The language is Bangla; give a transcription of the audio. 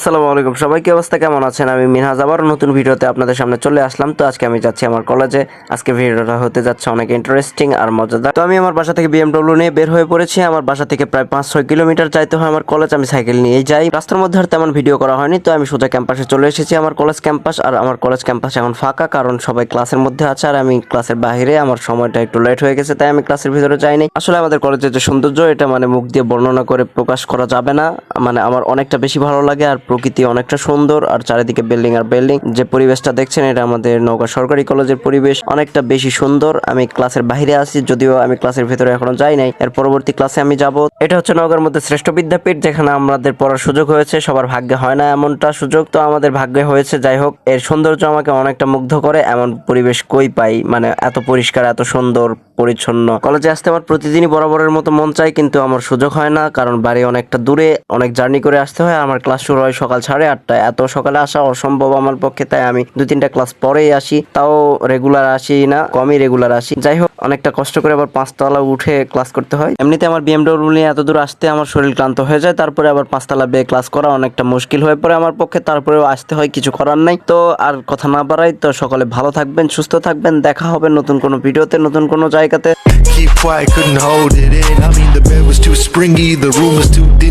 আসসালামু আলাইকুম, সবাই কি অবস্থা, কেমন আছেন? আমি মিনহাজ আবার নতুন ভিডিওতে আপনাদের সামনে চলে আসলাম। তো আজকে আমি যাচ্ছি আমার কলেজে। আজকে ভিডিওটা হতে যাচ্ছে অনেক ইন্টারেস্টিং আর মজাদার। তো আমি আমার বাসা থেকে বিএমডব্লিউ নিয়ে বের হয়ে পড়েছি। আমার বাসা থেকে প্রায় 5-6 কিলোমিটার যাইতে হয় আমার কলেজ। আমি সাইকেল নিয়েই যাই। রাস্তার মধ্যে আর তেমন ভিডিও করা হয়নি, তো আমি সোজা ক্যাম্পাসে চলে এসেছি। আমার কলেজ ক্যাম্পাস, আর আমার কলেজ ক্যাম্পাস এখন ফাঁকা, কারণ সবাই ক্লাসের মধ্যে আছে আর আমি ক্লাসের বাইরে। আমার সময়টা একটু লেট হয়ে গেছে, তাই আমি ক্লাসের ভিতরে যাইনি। আসলে আমাদের কলেজের যে সৌন্দর্য, এটা মানে মুখ দিয়ে বর্ণনা করে প্রকাশ করা যাবে না। মানে আমার অনেকটা বেশি ভালো লাগে, আর প্রকৃতি অনেকটা সুন্দর, আর চারিদিকে বিল্ডিং আর বিল্ডিং। যে পরিবেশটা দেখছেন, এটা আমাদের নওগাঁ সরকারি কলেজের পরিবেশ, অনেকটা বেশি সুন্দর। আমি ক্লাসের বাইরে আছি, যদিও আমি ক্লাসের ভিতরে এখনো যাই নাই। এর পরবর্তী ক্লাসে আমি যাব। এটা হচ্ছে নওগাঁর মধ্যে শ্রেষ্ঠ বিদ্যাপীঠ, যেখানে আমাদের পড়ার সুযোগ হয়েছে। সবার ভাগ্যে হয় না এমনটা সুযোগ, তো আমাদের ভাগ্যে হয়েছে। যাই হোক, এর সৌন্দর্য আমাকে অনেকটা মুগ্ধ করে। এমন পরিবেশ কই পাই, মানে এত পরিষ্কার, এত সুন্দর পরিচ্ছন্ন। কলেজে আসতে আমার প্রতিদিনই বরাবরের মতো মন চাই, কিন্তু আমার সুযোগ হয় না, কারণ বাড়ি অনেকটা দূরে, অনেক জার্নি করে আসতে হয়। আমার ক্লাস শুরু হয় সকাল 8:30টায়। এত সকালে আসা অসম্ভব আমার পক্ষে, তাই আমি 2-3টা ক্লাস পরেই আসি। তাও রেগুলার আসি না, কমই রেগুলার আসি। যাই হোক, অনেকটা কষ্ট করে আবার 5তলা উঠে ক্লাস করতে হয়। এমনিতে আমার বিএমডব্লিউ নিয়ে এত দূর আসতে আমার শরীর ক্লান্ত হয়ে যায়, তারপরে আবার 5তলা বেয়ে ক্লাস করা অনেকটা মুশকিল হয়ে পড়ে আমার পক্ষে। তারপরেও আসতে হয়, কিছু করার নাই। তো আর কথা না বাড়াই, তো সকলে ভালো থাকবেন, সুস্থ থাকবেন। দেখা হবে নতুন কোনো ভিডিওতে, নতুন কোনো জায়গাতে। Keep quiet, couldn't hold it in. I mean, the bed was too springy, the room was too dingy.